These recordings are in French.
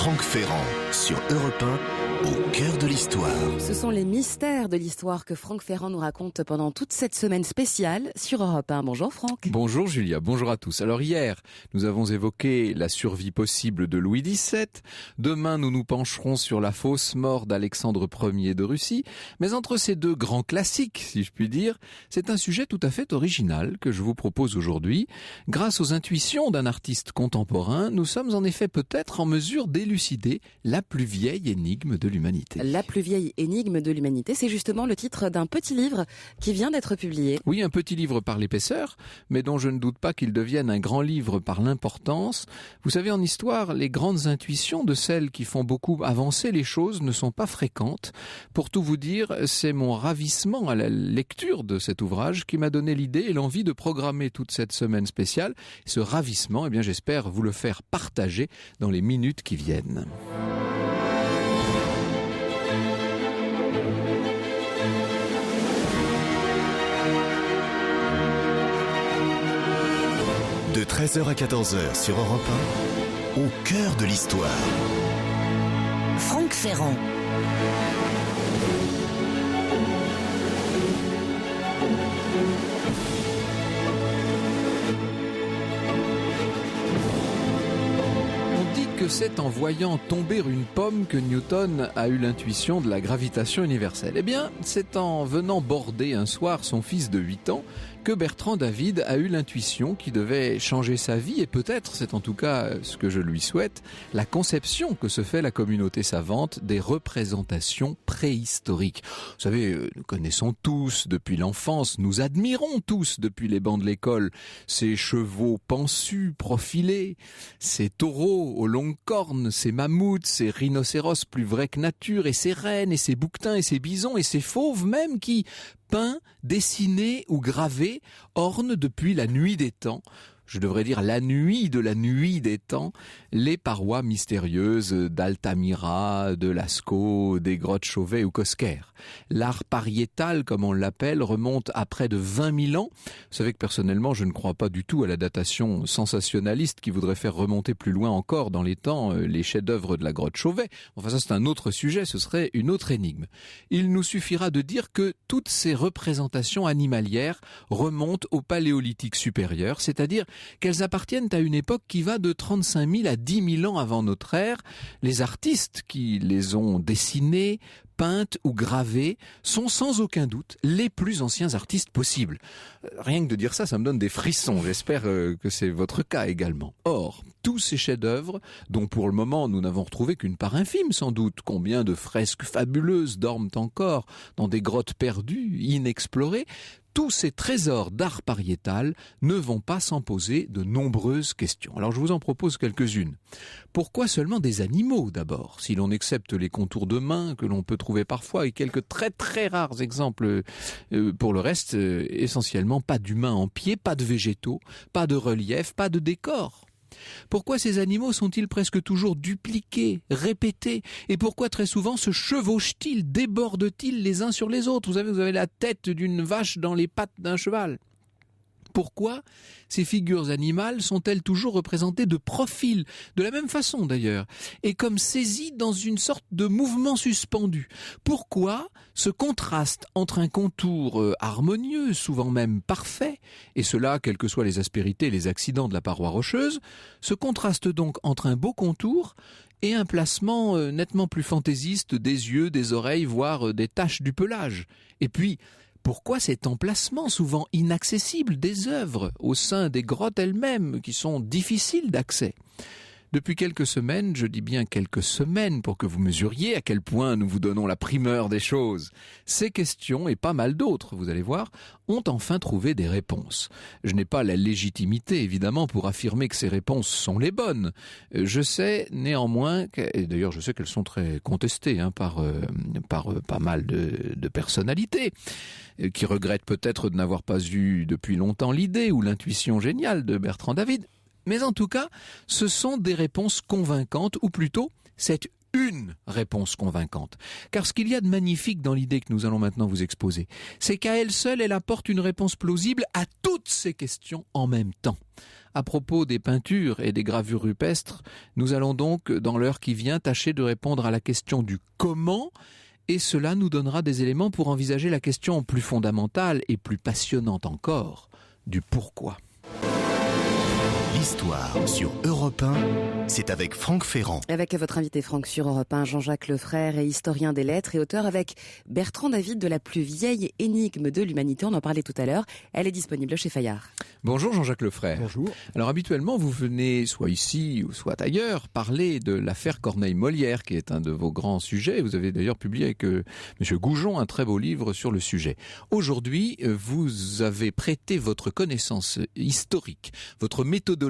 Franck Ferrand sur Europe 1, au cœur de l'histoire. Ce sont les mystères de l'histoire que Franck Ferrand nous raconte pendant toute cette semaine spéciale sur Europe 1. Bonjour Franck. Bonjour Julia, bonjour à tous. Alors hier, nous avons évoqué la survie possible de Louis XVII. Demain, nous nous pencherons sur la fausse mort d'Alexandre Ier de Russie. Mais entre ces deux grands classiques, si je puis dire, c'est un sujet tout à fait original que je vous propose aujourd'hui. Grâce aux intuitions d'un artiste contemporain, nous sommes en effet peut-être en mesure d'élucider la plus vieille énigme de l'humanité. La plus vieille énigme de l'humanité, c'est justement le titre d'un petit livre qui vient d'être publié. Oui, un petit livre par l'épaisseur, mais dont je ne doute pas qu'il devienne un grand livre par l'importance. Vous savez, en histoire, les grandes intuitions de celles qui font beaucoup avancer les choses ne sont pas fréquentes. Pour tout vous dire, c'est mon ravissement à la lecture de cet ouvrage qui m'a donné l'idée et l'envie de programmer toute cette semaine spéciale. Ce ravissement, eh bien, j'espère vous le faire partager dans les minutes qui viennent. De 13h à 14h sur Europe 1, au cœur de l'histoire. Franck Ferrand. Que c'est en voyant tomber une pomme que Newton a eu l'intuition de la gravitation universelle. Eh bien, c'est en venant border un soir son fils de 8 ans que Bertrand David a eu l'intuition qui devait changer sa vie et peut-être, c'est en tout cas ce que je lui souhaite, la conception que se fait la communauté savante des représentations préhistoriques. Vous savez, nous connaissons tous depuis l'enfance, nous admirons tous depuis les bancs de l'école ces chevaux pensus, profilés, ces taureaux aux longues cornes, ces mammouths, ces rhinocéros plus vrais que nature, et ces rennes, et ces bouquetins, et ces bisons, et ces fauves même qui, peints, dessinés ou gravés, ornent depuis la nuit des temps, je devrais dire la nuit de la nuit des temps, les parois mystérieuses d'Altamira, de Lascaux, des grottes Chauvet ou Cosquer. L'art pariétal, comme on l'appelle, remonte à près de 20 000 ans. Vous savez que personnellement, je ne crois pas du tout à la datation sensationnaliste qui voudrait faire remonter plus loin encore dans les temps les chefs-d'œuvre de la grotte Chauvet. Enfin, ça c'est un autre sujet, ce serait une autre énigme. Il nous suffira de dire que toutes ces représentations animalières remontent au Paléolithique supérieur, c'est-à-dire qu'elles appartiennent à une époque qui va de 35 000 à 10 000 ans avant notre ère. Les artistes qui les ont dessinées, peintes ou gravées sont sans aucun doute les plus anciens artistes possibles. Rien que de dire ça, ça me donne des frissons. J'espère que c'est votre cas également. Or, tous ces chefs-d'œuvre, dont pour le moment nous n'avons retrouvé qu'une part infime sans doute, combien de fresques fabuleuses dorment encore dans des grottes perdues, inexplorées, tous ces trésors d'art pariétal ne vont pas sans poser de nombreuses questions. Alors je vous en propose quelques-unes. Pourquoi seulement des animaux d'abord? Si l'on accepte les contours de mains que l'on peut trouver parfois et quelques très très rares exemples pour le reste, essentiellement pas d'humains en pied, pas de végétaux, pas de relief, pas de décor. Pourquoi ces animaux sont-ils presque toujours dupliqués, répétés? Et pourquoi très souvent se chevauchent-ils, débordent-ils les uns sur les autres? Vous avez la tête d'une vache dans les pattes d'un cheval. Pourquoi ces figures animales sont-elles toujours représentées de profil, de la même façon d'ailleurs, et comme saisies dans une sorte de mouvement suspendu? Pourquoi ce contraste entre un contour harmonieux, souvent même parfait, et cela, quelles que soient les aspérités et les accidents de la paroi rocheuse, ce contraste donc entre un beau contour et un placement nettement plus fantaisiste des yeux, des oreilles, voire des taches du pelage? Et puis, pourquoi cet emplacement souvent inaccessible des œuvres au sein des grottes elles-mêmes qui sont difficiles d'accès? Depuis quelques semaines, je dis bien quelques semaines pour que vous mesuriez à quel point nous vous donnons la primeur des choses, ces questions et pas mal d'autres, vous allez voir, ont enfin trouvé des réponses. Je n'ai pas la légitimité, évidemment, pour affirmer que ces réponses sont les bonnes. Je sais néanmoins, et d'ailleurs je sais qu'elles sont très contestées par pas mal de personnalités, qui regrettent peut-être de n'avoir pas eu depuis longtemps l'idée ou l'intuition géniale de Bertrand David. Mais en tout cas, ce sont des réponses convaincantes, ou plutôt, c'est une réponse convaincante. Car ce qu'il y a de magnifique dans l'idée que nous allons maintenant vous exposer, c'est qu'à elle seule, elle apporte une réponse plausible à toutes ces questions en même temps. À propos des peintures et des gravures rupestres, nous allons donc, dans l'heure qui vient, tâcher de répondre à la question du comment, et cela nous donnera des éléments pour envisager la question plus fondamentale et plus passionnante encore, du pourquoi. L'histoire sur Europe 1, c'est avec Franck Ferrand. Avec votre invité Franck sur Europe 1, Jean-Jacques Lefrère est historien des lettres et auteur avec Bertrand David de la plus vieille énigme de l'humanité. On en parlait tout à l'heure. Elle est disponible chez Fayard. Bonjour Jean-Jacques Lefrère. Bonjour. Alors habituellement, vous venez, soit ici ou soit ailleurs, parler de l'affaire Corneille-Molière, qui est un de vos grands sujets. Vous avez d'ailleurs publié avec M. Goujon un très beau livre sur le sujet. Aujourd'hui, vous avez prêté votre connaissance historique, votre méthodologie,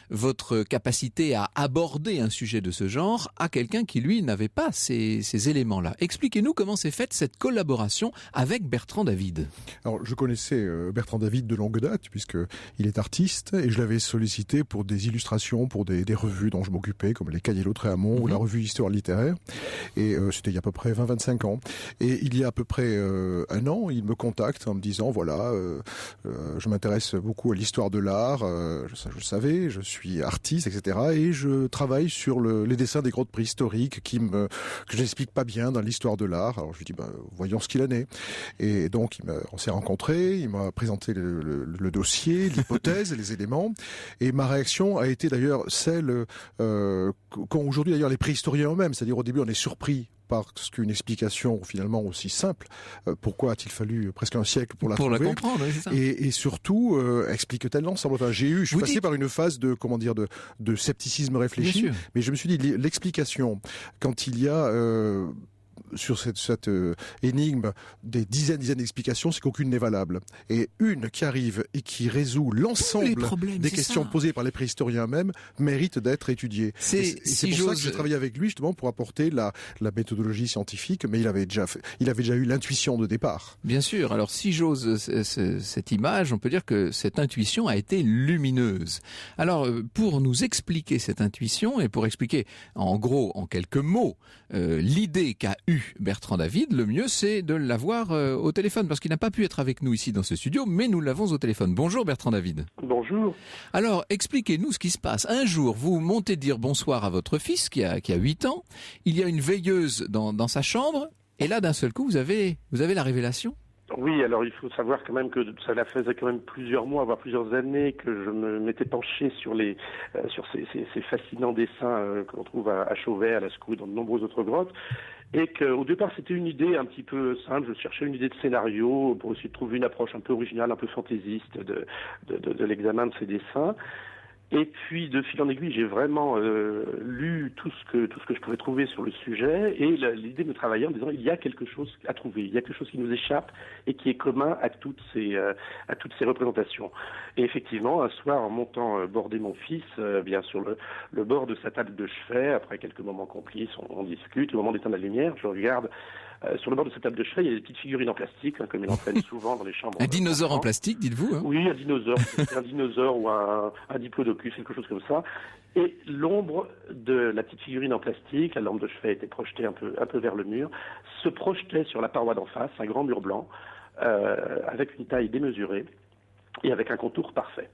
votre capacité à aborder un sujet de ce genre à quelqu'un qui, lui, n'avait pas ces éléments-là. Expliquez-nous comment s'est faite cette collaboration avec Bertrand David. Alors, je connaissais Bertrand David de longue date, puisqu'il est artiste, et je l'avais sollicité pour des illustrations, pour des revues dont je m'occupais, comme les Cahiers Lautréamont ou la revue Histoire littéraire. Et c'était il y a à peu près 20-25 ans. Et il y a à peu près un an, il me contacte en me disant, voilà, je m'intéresse beaucoup à l'histoire de l'art, je le savais, je suis artiste, etc. Et je travaille sur les dessins des grottes préhistoriques que je n'explique pas bien dans l'histoire de l'art. Alors je lui dis, voyons ce qu'il en est. Et donc on s'est rencontrés, il m'a présenté le dossier, l'hypothèse, les éléments. Et ma réaction a été d'ailleurs celle qu'ont aujourd'hui d'ailleurs les préhistoriens eux-mêmes. C'est-à-dire au début on est surpris parce qu'une explication finalement aussi simple, pourquoi a-t-il fallu presque un siècle pour la trouver, la comprendre, oui, c'est ça. Et surtout explique-t-elle l'ensemble. Enfin, je suis passé par une phase de scepticisme réfléchi, mais je me suis dit l'explication quand il y a sur cette énigme des dizaines d'explications, c'est qu'aucune n'est valable. Et une qui arrive et qui résout l'ensemble des questions posées par les préhistoriens eux-mêmes mérite d'être étudiée. C'est pour ça que j'ai travaillé avec lui justement pour apporter la méthodologie scientifique, mais il avait déjà eu l'intuition de départ. Bien sûr. Alors si j'ose cette image, on peut dire que cette intuition a été lumineuse. Alors pour nous expliquer cette intuition et pour expliquer en gros, en quelques mots, l'idée qu'a eu Bertrand David, le mieux c'est de l'avoir au téléphone, parce qu'il n'a pas pu être avec nous ici dans ce studio, mais nous l'avons au téléphone. Bonjour Bertrand David. Bonjour. Alors expliquez-nous ce qui se passe. Un jour, vous montez dire bonsoir à votre fils qui a 8 ans, il y a une veilleuse dans sa chambre, et là d'un seul coup vous avez la révélation. Oui, alors il faut savoir quand même que cela faisait quand même plusieurs mois, voire plusieurs années que je m'étais penché sur ces fascinants dessins que l'on trouve à Chauvet, à Lascaux, dans de nombreuses autres grottes, et qu'au départ c'était une idée un petit peu simple. Je cherchais une idée de scénario pour essayer de trouver une approche un peu originale, un peu fantaisiste de l'examen de ces dessins. Et puis, de fil en aiguille, j'ai vraiment lu tout ce que je pouvais trouver sur le sujet, et l'idée me travaillait en disant il y a quelque chose à trouver, il y a quelque chose qui nous échappe et qui est commun à toutes ces représentations. Et effectivement, un soir, en montant border mon fils, bien sur le bord de sa table de chevet, après quelques moments complices, on discute. Au moment d'éteindre la lumière, je regarde. Sur le bord de cette table de chevet, il y a des petites figurines en plastique, comme il en traîne souvent dans les chambres. Un dinosaure en plastique, dites-vous, hein? Oui, un dinosaure ou un diplodocus, quelque chose comme ça. Et l'ombre de la petite figurine en plastique, la lampe de chevet était projetée un peu vers le mur, se projetait sur la paroi d'en face, un grand mur blanc, avec une taille démesurée et avec un contour parfait.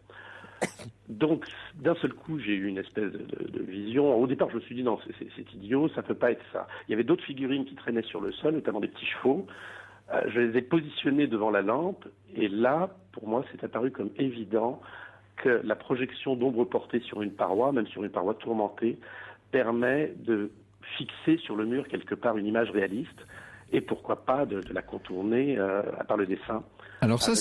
Donc, d'un seul coup, j'ai eu une espèce de vision. Au départ, je me suis dit, non, c'est idiot, ça peut pas être ça. Il y avait d'autres figurines qui traînaient sur le sol, notamment des petits chevaux. Je les ai positionnées devant la lampe, et là, pour moi, c'est apparu comme évident que la projection d'ombre portée sur une paroi, même sur une paroi tourmentée, permet de fixer sur le mur quelque part une image réaliste, et pourquoi pas de la contourner par le dessin. Alors ça,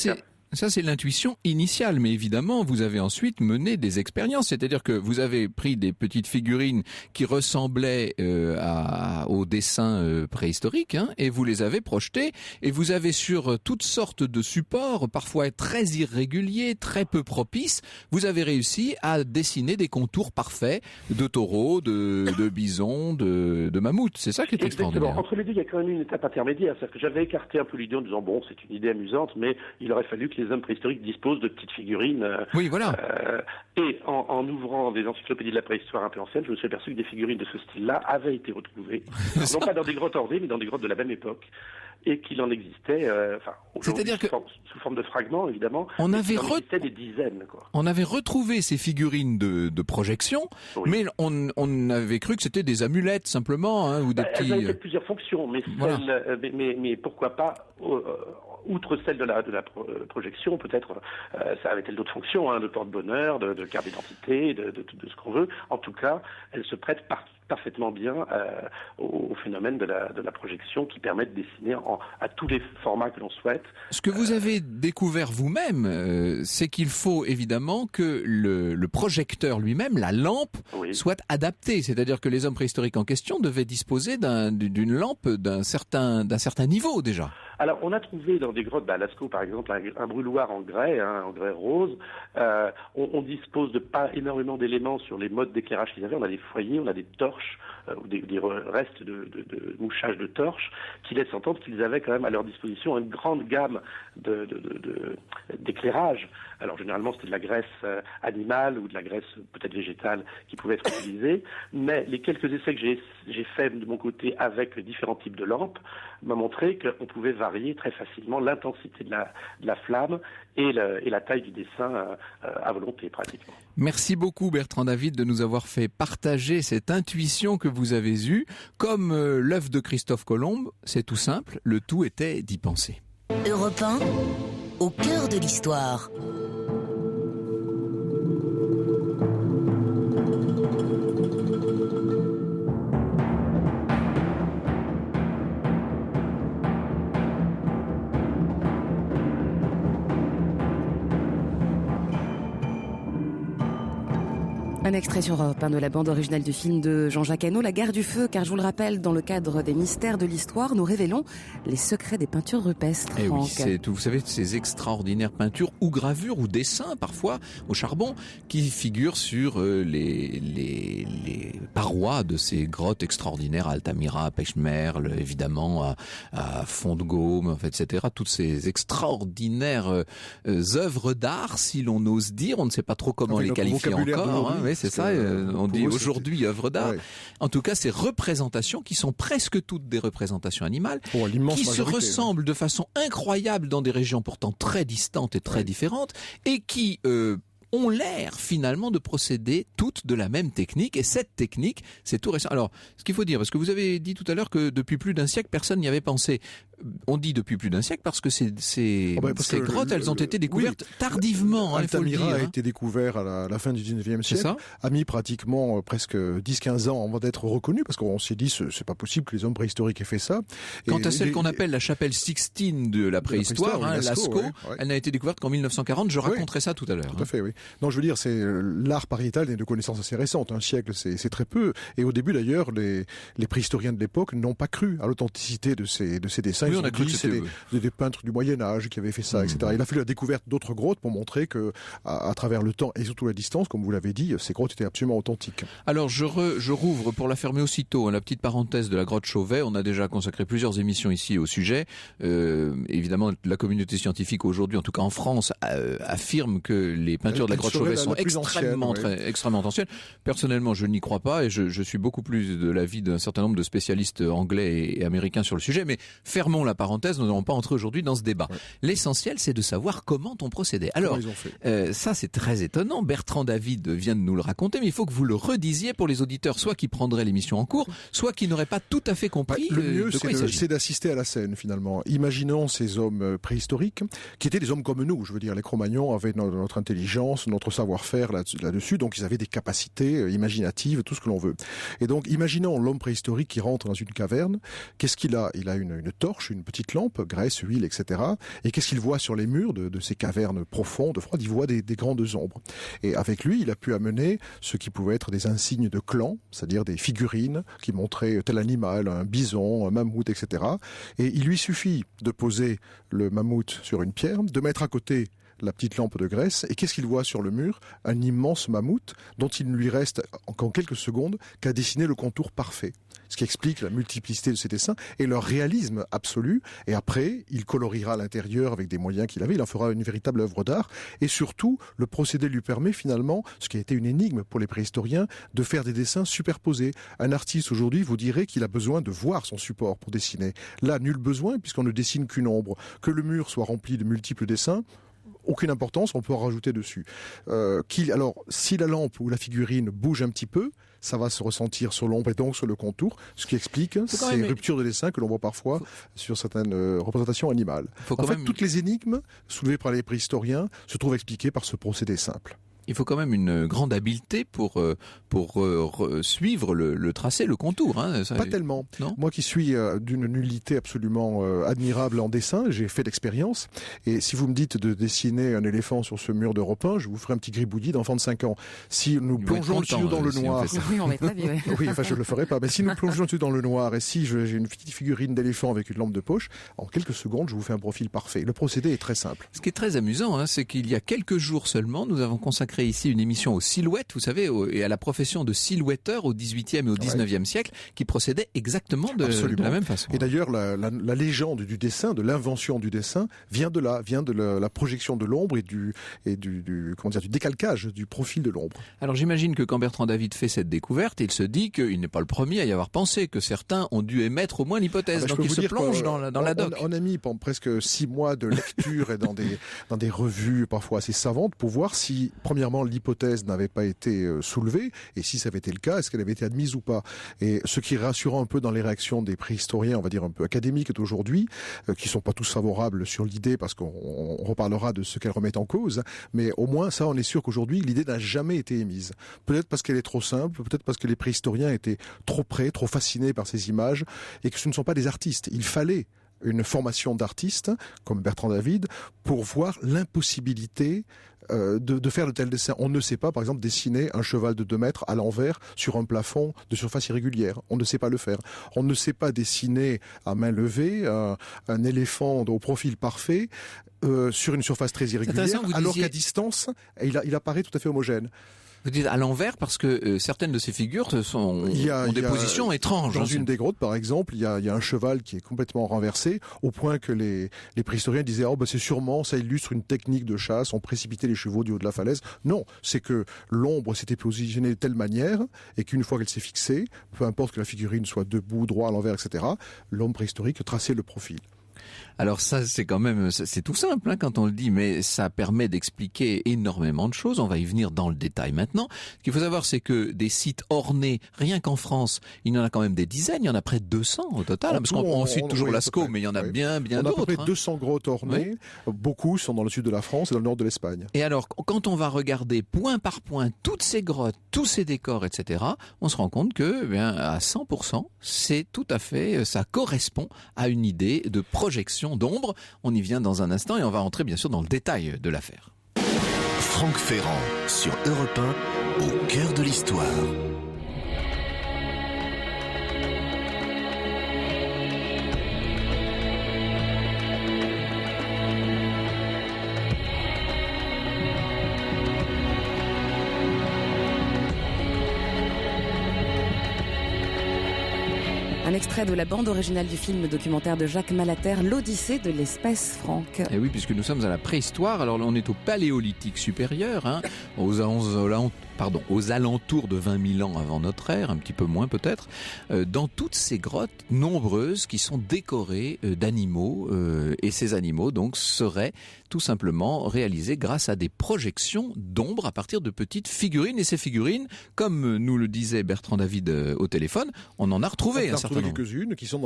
c'est l'intuition initiale, mais évidemment, vous avez ensuite mené des expériences, c'est-à-dire que vous avez pris des petites figurines qui ressemblaient aux dessins préhistoriques, hein, et vous les avez projetées, et vous avez sur toutes sortes de supports, parfois très irréguliers, très peu propices, vous avez réussi à dessiner des contours parfaits de taureaux, de bisons, de mammouths. C'est ça qui est extraordinaire. Entre les deux, il y a quand même une étape intermédiaire, c'est-à-dire que j'avais écarté un peu l'idée en disant, bon, c'est une idée amusante, mais il aurait fallu que les hommes préhistoriques disposent de petites figurines. Oui, voilà. Et en ouvrant des encyclopédies de la préhistoire un peu anciennes, je me suis aperçu que des figurines de ce style-là avaient été retrouvées. Non pas dans des grottes ornées, mais dans des grottes de la même époque. et qu'il en existait, c'est-à-dire que sous forme de fragments évidemment, on avait existait des dizaines, quoi. On avait retrouvé ces figurines de projection, Oui. mais on avait cru que c'était des amulettes simplement, hein, ou des Elles petits. avaient peut-être plusieurs fonctions, mais, Voilà. mais pourquoi pas, outre celle de la projection, peut-être ça avait-elle d'autres fonctions, hein, de porte-bonheur, de carte d'identité, de ce qu'on veut. En tout cas, elles se prêtent parfaitement bien au phénomène de la projection qui permet de dessiner à tous les formats que l'on souhaite. Ce que vous avez découvert vous-même, c'est qu'il faut évidemment que le projecteur lui-même, la lampe, Oui. soit adapté. C'est-à-dire que les hommes préhistoriques en question devaient disposer d'une lampe d'un certain niveau déjà. Alors, on a trouvé dans des grottes, à Lascaux par exemple, un brûloir en grès, en grès rose. On dispose de pas énormément d'éléments sur les modes d'éclairage qu'ils avaient. On a des foyers, on a des torches, ou des restes de mouchage de torches, qui laissent entendre qu'ils avaient quand même à leur disposition une grande gamme d'éclairage. Alors, généralement, c'était de la graisse animale ou de la graisse peut-être végétale qui pouvait être utilisée. Mais les quelques essais que j'ai faits de mon côté avec différents types de lampes m'ont montré qu'on pouvait varier très facilement l'intensité de la flamme et la taille du dessin à volonté pratiquement. Merci beaucoup Bertrand David de nous avoir fait partager cette intuition que vous avez eue. Comme l'œuvre de Christophe Colomb, c'est tout simple, le tout était d'y penser. Europe 1, au cœur de l'histoire. Un extrait sur Europe 1 de la bande originale du film de Jean-Jacques Hano, La Guerre du Feu, car je vous le rappelle, dans le cadre des mystères de l'histoire, nous révélons les secrets des peintures rupestres. Et oui, Franck. c'est, vous savez, ces extraordinaires peintures ou gravures ou dessins parfois au charbon qui figurent sur les parois de ces grottes extraordinaires à Altamira, à Pechmerle, évidemment à Fond de Gaume, en fait, etc. Toutes ces extraordinaires œuvres d'art, si l'on ose dire. On ne sait pas trop comment les qualifier encore. Hein, oui, c'est ça. On dit aujourd'hui œuvre d'art. Ouais. En tout cas, ces représentations qui sont presque toutes des représentations animales, Pour l'immense qui se majorité, ressemblent de façon incroyable dans des régions pourtant très distantes et très différentes, et qui ont l'air finalement de procéder toutes de la même technique. Et cette technique, c'est tout récent. Alors, ce qu'il faut dire, parce que vous avez dit tout à l'heure que depuis plus d'un siècle, personne n'y avait pensé. On dit depuis plus d'un siècle parce que ces grottes, elles ont été découvertes tardivement. Il faut le Altamira dire, a hein. été découvert à la fin du 19e C'est siècle, ça. a mis pratiquement presque 10-15 ans avant d'être reconnu, parce qu'on s'est dit c'est pas possible que les hommes préhistoriques aient fait ça. Quant Et à celle qu'on appelle la chapelle Sixtine de la préhistoire, oui, Lascaux, ouais. elle n'a été découverte qu'en 1940. Je raconterai ça tout à l'heure. Tout à fait, oui. Non, je veux dire, c'est l'art pariétal n'est de connaissances assez récentes. Un siècle, c'est très peu. Et au début, d'ailleurs, les préhistoriens de l'époque n'ont pas cru à l'authenticité de ces dessins. Oui, Ils on a ont cru dit que c'est c'était des peintres du Moyen-Âge qui avaient fait ça, etc. Il a fallu la découverte d'autres grottes pour montrer que, à travers le temps et surtout la distance, comme vous l'avez dit, ces grottes étaient absolument authentiques. Alors, je rouvre pour la fermer aussitôt, la petite parenthèse de la grotte Chauvet. On a déjà consacré plusieurs émissions ici au sujet. Évidemment, la communauté scientifique aujourd'hui, en tout cas en France, affirme que les peintures de la grotte Chauvet sont extrêmement anciennes. Personnellement, je n'y crois pas et je suis beaucoup plus de l'avis d'un certain nombre de spécialistes anglais et américains sur le sujet. Mais fermons la parenthèse, nous n'allons pas entrer aujourd'hui dans ce débat. Ouais. L'essentiel, c'est de savoir comment on procédait. Alors, ça c'est très étonnant. Bertrand David vient de nous le raconter, mais il faut que vous le redisiez pour les auditeurs, soit qui prendraient l'émission en cours, soit qui n'auraient pas tout à fait compris le mieux, de quoi il s'agit. C'est d'assister à la scène, finalement. Imaginons ces hommes préhistoriques, qui étaient des hommes comme nous. Je veux dire, les Cro-Magnons avaient notre intelligence, notre savoir-faire là-dessus, donc ils avaient des capacités imaginatives, tout ce que l'on veut. Et donc, imaginons l'homme préhistorique qui rentre dans une caverne. Qu'est-ce qu'il a ? Il a une torche, une petite lampe, graisse, huile, etc. Et qu'est-ce qu'il voit sur les murs de ces cavernes profondes, froides ? Il voit des grandes ombres. Et avec lui, il a pu amener ce qui pouvait être des insignes de clan, c'est-à-dire des figurines qui montraient tel animal, un bison, un mammouth, etc. Et il lui suffit de poser le mammouth sur une pierre, de mettre à côté la petite lampe de graisse, et qu'est-ce qu'il voit sur le mur ? Un immense mammouth dont il ne lui reste en quelques secondes qu'à dessiner le contour parfait. ce qui explique la multiplicité de ces dessins et leur réalisme absolu. Et après, il coloriera l'intérieur avec des moyens qu'il avait, il en fera une véritable œuvre d'art. Et surtout, le procédé lui permet finalement, ce qui a été une énigme pour les préhistoriens, de faire des dessins superposés. Un artiste aujourd'hui vous dirait qu'il a besoin de voir son support pour dessiner. Là, nul besoin, puisqu'on ne dessine qu'une ombre. Que le mur soit rempli de multiples dessins, aucune importance, on peut en rajouter dessus. Alors, si la lampe ou la figurine bouge un petit peu, ça va se ressentir sur l'ombre et donc sur le contour, ce qui explique ces ruptures de dessin que l'on voit parfois sur certaines représentations animales. Toutes les énigmes soulevées par les préhistoriens se trouvent expliquées par ce procédé simple. Il faut quand même une grande habileté pour suivre le tracé, le contour. Hein. Pas tellement. Non. Moi qui suis d'une nullité absolument admirable en dessin, j'ai fait l'expérience. Et si vous me dites de dessiner un éléphant sur ce mur d'Europe 1, je vous ferai un petit gribouillis d'enfant de 5 ans. Si nous plongeons dessus dans le noir... Oui, on est très bien. Oui, enfin je le ferai pas. Mais si nous plongeons dessus dans le noir et si j'ai une petite figurine d'éléphant avec une lampe de poche, en quelques secondes, je vous fais un profil parfait. Le procédé est très simple. Ce qui est très amusant, hein, c'est qu'il y a quelques jours seulement, nous avons consacré ici une émission aux silhouettes, vous savez, et à la profession de silhouetteur au XVIIIe et au XIXe siècle, qui procédait exactement de la même façon. Et d'ailleurs, la légende du dessin, de l'invention du dessin, vient de là, vient de la projection de l'ombre et du décalcage du profil de l'ombre. Alors j'imagine que quand Bertrand David fait cette découverte, il se dit qu'il n'est pas le premier à y avoir pensé, que certains ont dû émettre au moins l'hypothèse. Donc il se plonge dans la doc. On a mis pendant presque 6 mois de lecture et dans des revues parfois assez savantes pour voir si, premièrement, l'hypothèse n'avait pas été soulevée, et si ça avait été le cas, est-ce qu'elle avait été admise ou pas. Et ce qui est rassurant un peu dans les réactions des préhistoriens, on va dire un peu académiques d'aujourd'hui, qui sont pas tous favorables sur l'idée, parce qu'on reparlera de ce qu'elle remet en cause, mais au moins ça, on est sûr qu'aujourd'hui, l'idée n'a jamais été émise. Peut-être parce qu'elle est trop simple, peut-être parce que les préhistoriens étaient trop près, trop fascinés par ces images, et que ce ne sont pas des artistes. Il fallait une formation d'artiste, comme Bertrand David, pour voir l'impossibilité de faire de tels dessins. On ne sait pas, par exemple, dessiner un cheval de 2 mètres à l'envers sur un plafond de surface irrégulière. On ne sait pas le faire. On ne sait pas dessiner à main levée un éléphant au profil parfait sur une surface très irrégulière, alors qu'à distance, il apparaît tout à fait homogène. Vous dites à l'envers parce que certaines de ces figures ont des positions étranges. Dans une des grottes, par exemple, il y a un cheval qui est complètement renversé, au point que les préhistoriens disaient c'est sûrement, ça illustre une technique de chasse, on précipitait les chevaux du haut de la falaise. Non, c'est que l'ombre s'était positionnée de telle manière, et qu'une fois qu'elle s'est fixée, peu importe que la figurine soit debout, droit, à l'envers, etc., l'homme préhistorique traçait le profil. Alors ça, c'est quand même, c'est tout simple hein, quand on le dit, mais ça permet d'expliquer énormément de choses. On va y venir dans le détail maintenant. Ce qu'il faut savoir, c'est que des sites ornés, rien qu'en France, il y en a quand même des dizaines, il y en a près de 200 au total. Parce qu'on cite toujours Lascaux, mais il y en a bien d'autres. On a à peu près 200 grottes ornées. Oui. Beaucoup sont dans le sud de la France et dans le nord de l'Espagne. Et alors, quand on va regarder point par point toutes ces grottes, tous ces décors, etc., on se rend compte que, à 100%, c'est tout à fait, ça correspond à une idée de projection d'ombre. On y vient dans un instant et on va entrer bien sûr dans le détail de l'affaire. Franck Ferrand sur Europe 1, au cœur de l'histoire. Un extrait de la bande originale du film documentaire de Jacques Malater, L'Odyssée de l'espèce, Franck. Et oui, puisque nous sommes à la préhistoire, alors là on est au Paléolithique supérieur, hein, aux alentours de 20 000 ans avant notre ère, un petit peu moins peut-être, dans toutes ces grottes nombreuses qui sont décorées d'animaux, et ces animaux donc seraient tout simplement réalisés grâce à des projections d'ombre à partir de petites figurines. Et ces figurines, comme nous le disait Bertrand David au téléphone, on en a retrouvé un certain nombre. Quelques-unes qui sont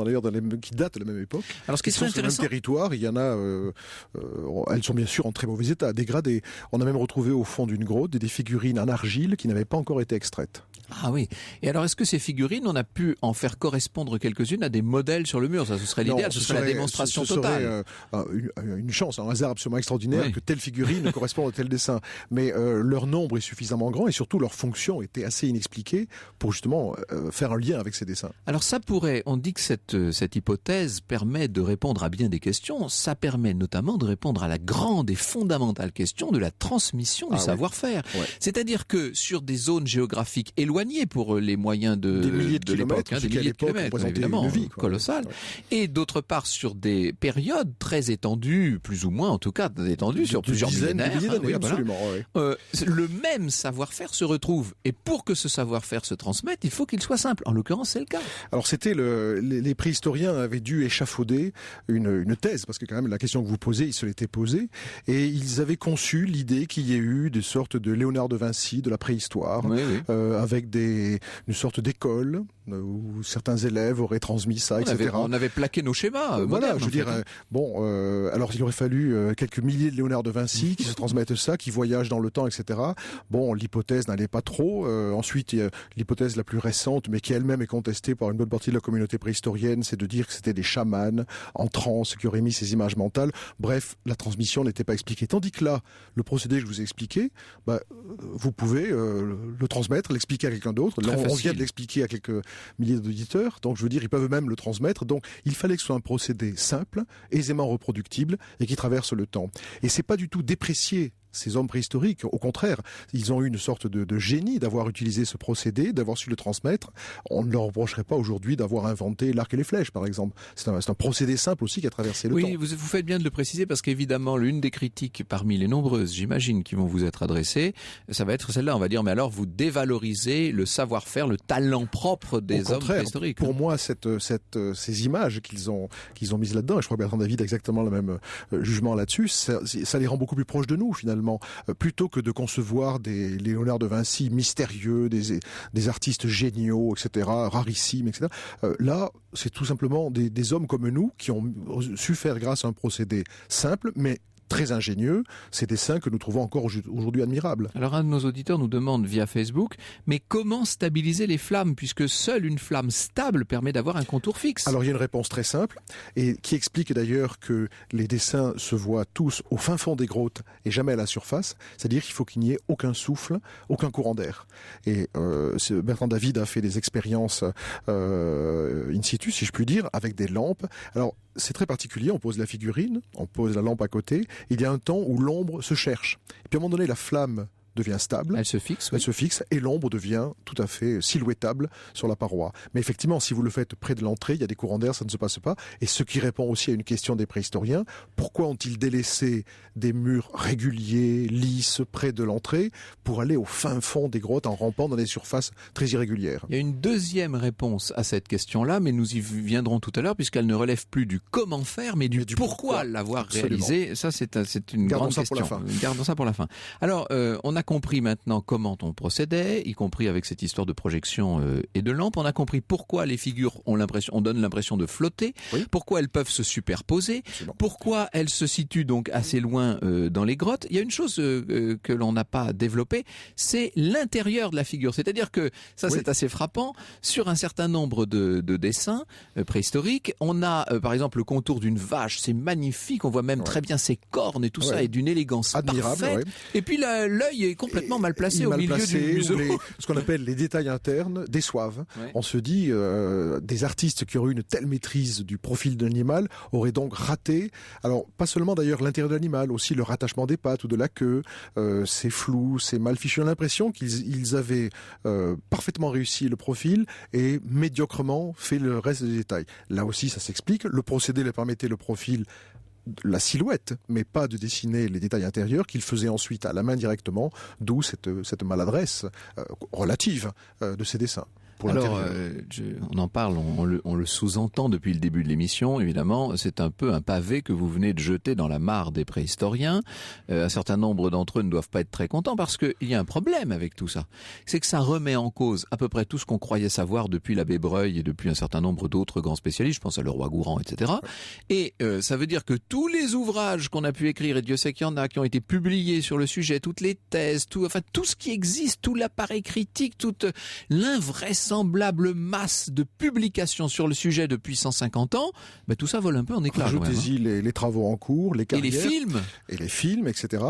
qui datent de la même époque. Alors ce qui serait intéressant, sur le même territoire, il y en a, elles sont bien sûr en très mauvais état, dégradées. On a même retrouvé au fond d'une grotte des figurines en argile qui n'avaient pas encore été extraites. Ah oui. Et alors, est-ce que ces figurines, on a pu en faire correspondre quelques-unes à des modèles sur le mur? Ça, ce serait l'idéal, ce serait la démonstration totale. Ce serait une chance, un hasard absolument extraordinaire que telle figurine corresponde à tel dessin. Mais leur nombre est suffisamment grand et surtout leur fonction était assez inexpliquée pour justement faire un lien avec ces dessins. Alors ça pourrait, on dit que cette hypothèse permet de répondre à bien des questions. Ça permet notamment de répondre à la grande et fondamentale question de la transmission du savoir-faire. Ouais. C'est-à-dire que que sur des zones géographiques éloignées pour les moyens Des milliers de l'époque, kilomètres, des milliers de kilomètres, évidemment, une vie, quoi. colossal. Ouais. Et d'autre part sur des périodes très étendues, plus ou moins en tout cas étendues, sur plusieurs millénaires. Milliers d'années, Oui, voilà. absolument. Ouais. Le même savoir-faire se retrouve. Et pour que ce savoir-faire se transmette, il faut qu'il soit simple. En l'occurrence, c'est le cas. Alors c'était les préhistoriens avaient dû échafauder une thèse, parce que quand même la question que vous posez, ils se l'étaient posée, et ils avaient conçu l'idée qu'il y ait eu des sortes de Léonard de Vinci de la préhistoire, Oui, oui. avec une sorte d'école où certains élèves auraient transmis ça, etc. On avait plaqué nos schémas. Voilà, modernes, je veux dire, alors il aurait fallu quelques milliers de Léonard de Vinci qui se transmettent ça, qui voyagent dans le temps, etc. Bon, l'hypothèse n'allait pas trop. Ensuite, il y a l'hypothèse la plus récente, mais qui elle-même est contestée par une bonne partie de la communauté préhistorienne, c'est de dire que c'était des chamans en transe qui auraient mis ces images mentales. Bref, la transmission n'était pas expliquée. Tandis que là, le procédé que je vous ai expliqué, vous pouvez le transmettre, l'expliquer à quelqu'un d'autre. Là, on vient de l'expliquer à quelques milliers d'auditeurs, donc je veux dire, ils peuvent eux-mêmes le transmettre. Donc, il fallait que ce soit un procédé simple, aisément reproductible et qui traverse le temps. Et c'est pas du tout déprécié ces hommes préhistoriques. Au contraire, ils ont eu une sorte de génie d'avoir utilisé ce procédé, d'avoir su le transmettre. On ne leur reprocherait pas aujourd'hui d'avoir inventé l'arc et les flèches, par exemple. C'est un procédé simple aussi qui a traversé le temps. Oui, vous faites bien de le préciser parce qu'évidemment, l'une des critiques parmi les nombreuses, j'imagine, qui vont vous être adressées, ça va être celle-là. On va dire, mais alors vous dévalorisez le savoir-faire, le talent propre des hommes préhistoriques. Pour moi, ces images qu'ils ont mises là-dedans, et je crois que Bertrand David a exactement le même jugement là-dessus, ça les rend beaucoup plus proches de nous, finalement. Plutôt que de concevoir des Léonard de Vinci mystérieux, des artistes géniaux, etc., rarissimes, etc. Là, c'est tout simplement des hommes comme nous qui ont su faire grâce à un procédé simple, mais très ingénieux, ces dessins que nous trouvons encore aujourd'hui admirables. Alors un de nos auditeurs nous demande via Facebook, mais comment stabiliser les flammes, puisque seule une flamme stable permet d'avoir un contour fixe? Alors il y a une réponse très simple, et qui explique d'ailleurs que les dessins se voient tous au fin fond des grottes et jamais à la surface, c'est-à-dire qu'il faut qu'il n'y ait aucun souffle, aucun courant d'air. Et Bertrand David a fait des expériences in situ, si je puis dire, avec des lampes. Alors c'est très particulier, on pose la figurine, on pose la lampe à côté, il y a un temps où l'ombre se cherche. Et puis à un moment donné, la flamme devient stable. Elle se fixe, oui. Elle se fixe et l'ombre devient tout à fait silhouettable sur la paroi. Mais effectivement, si vous le faites près de l'entrée, il y a des courants d'air, ça ne se passe pas. Et ce qui répond aussi à une question des préhistoriens, pourquoi ont-ils délaissé des murs réguliers, lisses, près de l'entrée, pour aller au fin fond des grottes en rampant dans des surfaces très irrégulières? Il y a une deuxième réponse à cette question-là, mais nous y viendrons tout à l'heure, puisqu'elle ne relève plus du comment faire, mais du pourquoi l'avoir réalisé. Ça, c'est une grande question. Gardons ça pour la fin. Alors, on a compris maintenant comment on procédait, y compris avec cette histoire de projection et de lampe. On a compris pourquoi les figures on donne l'impression de flotter, oui. Pourquoi elles peuvent se superposer, pourquoi elles se situent donc assez loin dans les grottes. Il y a une chose que l'on n'a pas développée, c'est l'intérieur de la figure. C'est-à-dire que ça, c'est assez frappant. Sur un certain nombre de dessins préhistoriques, on a par exemple le contour d'une vache. C'est magnifique. On voit même très bien ses cornes et tout ça, et d'une élégance admirable, parfaite. Et puis l'œil est complètement mal placé au milieu du museau. Ce qu'on appelle les détails internes déçoivent. Ouais. On se dit, des artistes qui auraient eu une telle maîtrise du profil de l'animal auraient donc raté, alors pas seulement d'ailleurs l'intérieur de l'animal, aussi le rattachement des pattes ou de la queue, c'est flou, c'est mal fichu. On a l'impression qu'ils avaient parfaitement réussi le profil et médiocrement fait le reste des détails. Là aussi, ça s'explique. Le procédé leur permettait le profil, la silhouette, mais pas de dessiner les détails intérieurs qu'il faisait ensuite à la main directement, d'où cette maladresse relative de ces dessins. Alors, on en parle, on le sous-entend depuis le début de l'émission, évidemment, c'est un peu un pavé que vous venez de jeter dans la mare des préhistoriens. Un certain nombre d'entre eux ne doivent pas être très contents parce qu'il y a un problème avec tout ça. C'est que ça remet en cause à peu près tout ce qu'on croyait savoir depuis l'abbé Breuil et depuis un certain nombre d'autres grands spécialistes, je pense à Leroy-Gourand, etc. Et ça veut dire que tous les ouvrages qu'on a pu écrire, et Dieu sait qu'il y en a, qui ont été publiés sur le sujet, toutes les thèses, tout ce qui existe, tout l'appareil critique, toute l'invraisemblable masse de publications sur le sujet depuis 150 ans, tout ça vole un peu en éclats. Ajoutez-y les travaux en cours, les carrières. Et les films, etc.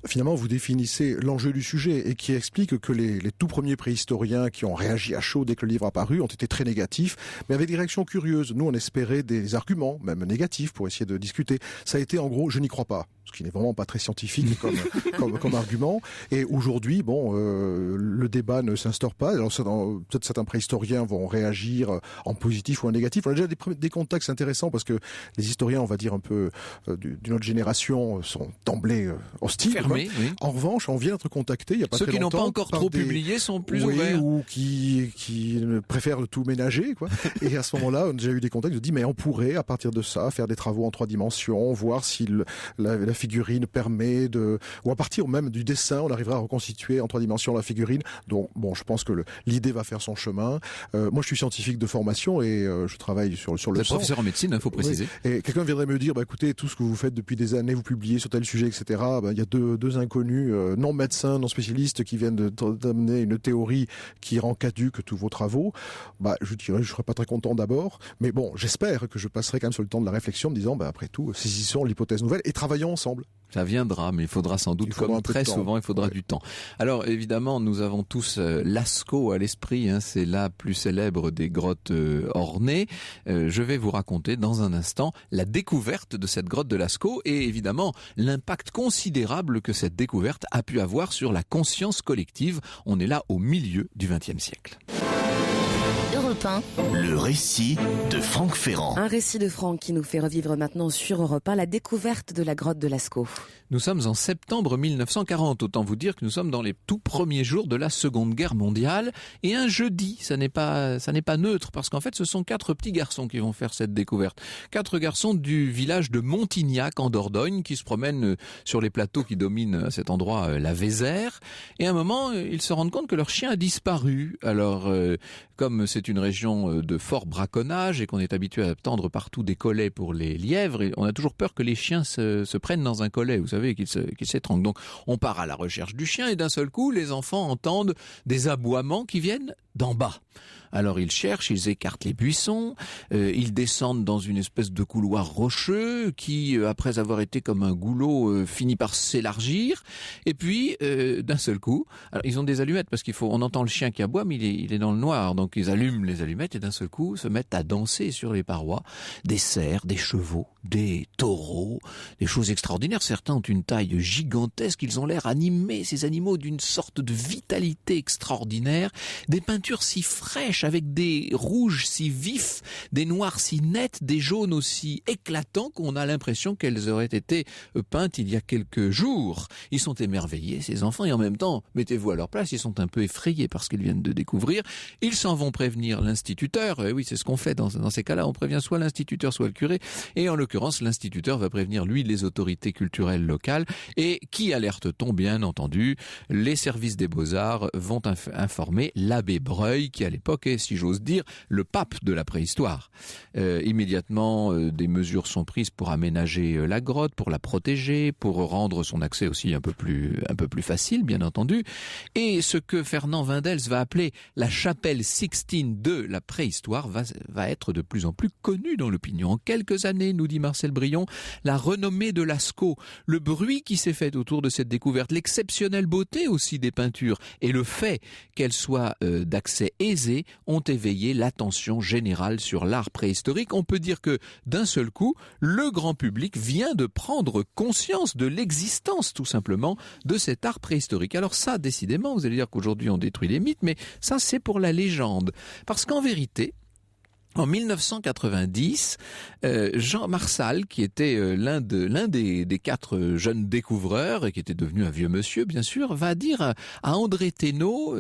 Finalement, vous définissez l'enjeu du sujet et qui explique que les tout premiers préhistoriens qui ont réagi à chaud dès que le livre a paru ont été très négatifs, mais avec des réactions curieuses. Nous, on espérait des arguments, même négatifs, pour essayer de discuter. Ça a été, en gros, je n'y crois pas. ce qui n'est vraiment pas très scientifique comme argument. Et aujourd'hui, le débat ne s'instaure pas. Alors peut-être certains préhistoriens vont réagir en positif ou en négatif. On a déjà des contacts intéressants parce que les historiens, on va dire un peu d'une autre génération, sont d'emblée hostiles. Fermés, oui. En revanche, on vient d'être contacté il y a pas Ceux très qui n'ont longtemps. pas encore trop publié sont plus ouverts. Ou qui préfèrent tout ménager, quoi. Et à ce moment-là, on a déjà eu des contacts de dire, mais on pourrait, à partir de ça, faire des travaux en 3 dimensions, voir si la figurine permet ou à partir même du dessin, on arrivera à reconstituer en 3 dimensions la figurine. Donc, je pense que l'idée va faire son chemin. Moi, je suis scientifique de formation et je travaille sur le sang. Professeur en médecine, il faut préciser. Oui. Et quelqu'un viendrait me dire, écoutez, tout ce que vous faites depuis des années, vous publiez sur tel sujet, etc. Il y a deux inconnus, non médecins, non spécialistes, qui viennent d'amener une théorie qui rend caduque tous vos travaux. Je dirais, je serais pas très content d'abord, mais j'espère que je passerai quand même sur le temps de la réflexion, en me disant, après tout, saisissons l'hypothèse nouvelle et travaillons ensemble. Ça viendra, mais il faudra sans doute, comme très souvent, il faudra du temps. Alors évidemment, nous avons tous Lascaux à l'esprit, c'est la plus célèbre des grottes ornées. Je vais vous raconter dans un instant la découverte de cette grotte de Lascaux et évidemment l'impact considérable que cette découverte a pu avoir sur la conscience collective. On est là au milieu du XXe siècle. Europe 1. Le récit de Franck Ferrand. Un récit de Franck qui nous fait revivre maintenant sur Europe 1 la découverte de la grotte de Lascaux. Nous sommes en septembre 1940, autant vous dire que nous sommes dans les tout premiers jours de la Seconde Guerre mondiale. Et un jeudi, ça n'est pas neutre, parce qu'en fait ce sont 4 petits garçons qui vont faire cette découverte. 4 garçons du village de Montignac en Dordogne, qui se promènent sur les plateaux qui dominent à cet endroit la Vézère. Et à un moment, ils se rendent compte que leur chien a disparu. Alors, comme c'est une région de fort braconnage et qu'on est habitué à tendre partout des collets pour les lièvres, et on a toujours peur que les chiens se prennent dans un collet, vous savez, qu'ils s'étranglent. Donc on part à la recherche du chien et d'un seul coup, les enfants entendent des aboiements qui viennent d'en bas. Alors ils cherchent, ils écartent les buissons, ils descendent dans une espèce de couloir rocheux qui, après avoir été comme un goulot, finit par s'élargir. Et puis, d'un seul coup, alors, ils ont des allumettes parce on entend le chien qui aboie, mais il est dans le noir. Donc ils allument les allumettes et d'un seul coup se mettent à danser sur les parois des cerfs, des chevaux, des taureaux, des choses extraordinaires. Certains ont une taille gigantesque, ils ont l'air animés, ces animaux, d'une sorte de vitalité extraordinaire, des peintures si fraîches, avec des rouges si vifs, des noirs si nets, des jaunes aussi éclatants qu'on a l'impression qu'elles auraient été peintes il y a quelques jours. Ils sont émerveillés, ces enfants, et en même temps, mettez-vous à leur place, ils sont un peu effrayés par ce qu'ils viennent de découvrir. Ils s'en vont prévenir l'instituteur. Et oui, c'est ce qu'on fait dans ces cas-là. On prévient soit l'instituteur, soit le curé. Et en l'occurrence, l'instituteur va prévenir, lui, les autorités culturelles locales. Et qui alerte-t-on? Bien entendu, les services des Beaux-Arts vont informer l'abbé Breuil, qui à l'époque est, si j'ose dire, le pape de la préhistoire. Immédiatement, des mesures sont prises pour aménager la grotte, pour la protéger, pour rendre son accès aussi un peu plus facile, bien entendu. Et ce que Fernand Wendels va appeler la chapelle Sixtine de la préhistoire va être de plus en plus connue dans l'opinion. En quelques années, nous dit Marcel Brion, la renommée de Lascaux, le bruit qui s'est fait autour de cette découverte, l'exceptionnelle beauté aussi des peintures et le fait qu'elles soient d'accès aisé ont éveillé l'attention générale sur l'art préhistorique. On peut dire que d'un seul coup, le grand public vient de prendre conscience de l'existence tout simplement de cet art préhistorique. Alors ça, décidément, vous allez dire qu'aujourd'hui on détruit les mythes, mais ça c'est pour la légende. Parce qu'en vérité, en 1990, Jean Marsal, qui était l'un des 4 jeunes découvreurs et qui était devenu un vieux monsieur, bien sûr, va dire à André Thénault,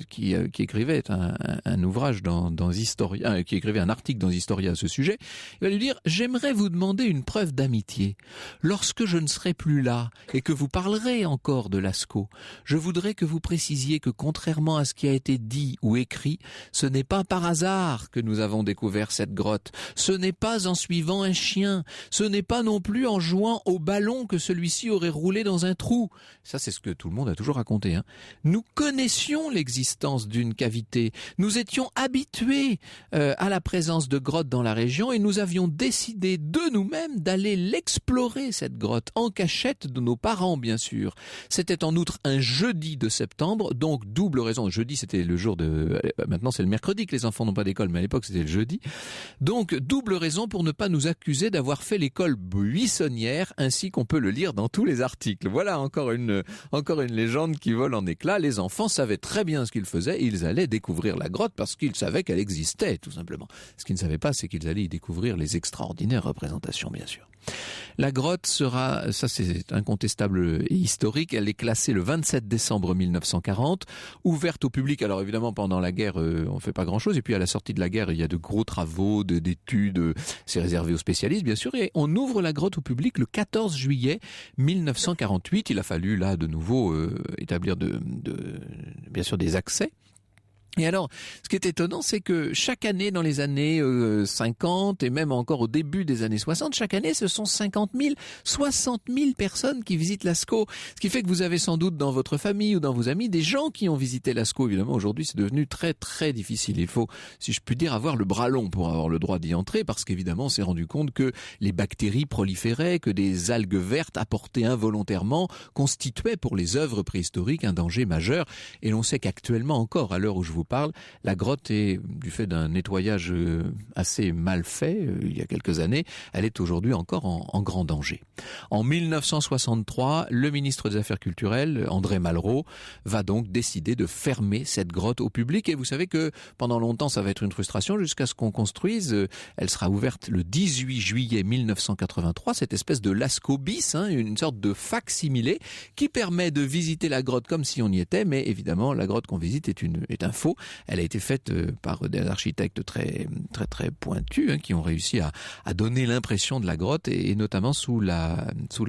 qui écrivait un ouvrage dans Historia, qui écrivait un article dans Historia à ce sujet, il va lui dire: j'aimerais vous demander une preuve d'amitié. Lorsque je ne serai plus là et que vous parlerez encore de Lascaux, je voudrais que vous précisiez que contrairement à ce qui a été dit ou écrit, ce n'est pas par hasard que nous avons découvert cette grotte. Ce n'est pas en suivant un chien. Ce n'est pas non plus en jouant au ballon que celui-ci aurait roulé dans un trou. Ça, c'est ce que tout le monde a toujours raconté. Nous connaissions l'existence d'une cavité. Nous étions habitués à la présence de grottes dans la région et nous avions décidé de nous-mêmes d'aller l'explorer, cette grotte, en cachette de nos parents, bien sûr. C'était en outre un jeudi de septembre, donc double raison. Jeudi, c'était le jour de... Maintenant, c'est le mercredi que les enfants n'ont pas d'école, mais à l'époque, l'époque c'était le jeudi. Donc double raison pour ne pas nous accuser d'avoir fait l'école buissonnière, ainsi qu'on peut le lire dans tous les articles. Voilà encore une légende qui vole en éclats. Les enfants savaient très bien ce qu'ils faisaient, ils allaient découvrir la grotte parce qu'ils savaient qu'elle existait, tout simplement. Ce qu'ils ne savaient pas, c'est qu'ils allaient y découvrir les extraordinaires représentations, bien sûr. La grotte sera, ça c'est incontestable et historique, elle est classée le 27 décembre 1940, ouverte au public. Alors évidemment pendant la guerre on fait pas grand chose, et puis à la sortie de la guerre il y a de gros travaux, d'études, c'est réservé aux spécialistes bien sûr, et on ouvre la grotte au public le 14 juillet 1948. Il a fallu là de nouveau établir bien sûr des accès. Et alors, ce qui est étonnant, c'est que chaque année, dans les années 50 et même encore au début des années 60, chaque année, ce sont 50 000, 60 000 personnes qui visitent Lascaux. Ce qui fait que vous avez sans doute dans votre famille ou dans vos amis des gens qui ont visité Lascaux. Évidemment, aujourd'hui, c'est devenu très, très difficile. Il faut, si je puis dire, avoir le bras long pour avoir le droit d'y entrer, parce qu'évidemment, on s'est rendu compte que les bactéries proliféraient, que des algues vertes apportées involontairement constituaient pour les œuvres préhistoriques un danger majeur. Et l'on sait qu'actuellement encore, à l'heure où je vous parle, la grotte est, du fait d'un nettoyage assez mal fait il y a quelques années, elle est aujourd'hui encore en grand danger. En 1963, le ministre des Affaires culturelles, André Malraux, va donc décider de fermer cette grotte au public. Et vous savez que pendant longtemps, ça va être une frustration jusqu'à ce qu'on construise. Elle sera ouverte le 18 juillet 1983, cette espèce de Lascaux bis, une sorte de fac-similé qui permet de visiter la grotte comme si on y était, mais évidemment, la grotte qu'on visite est un faux. Elle a été faite par des architectes très très très pointus qui ont réussi à donner l'impression de la grotte, et notamment sous la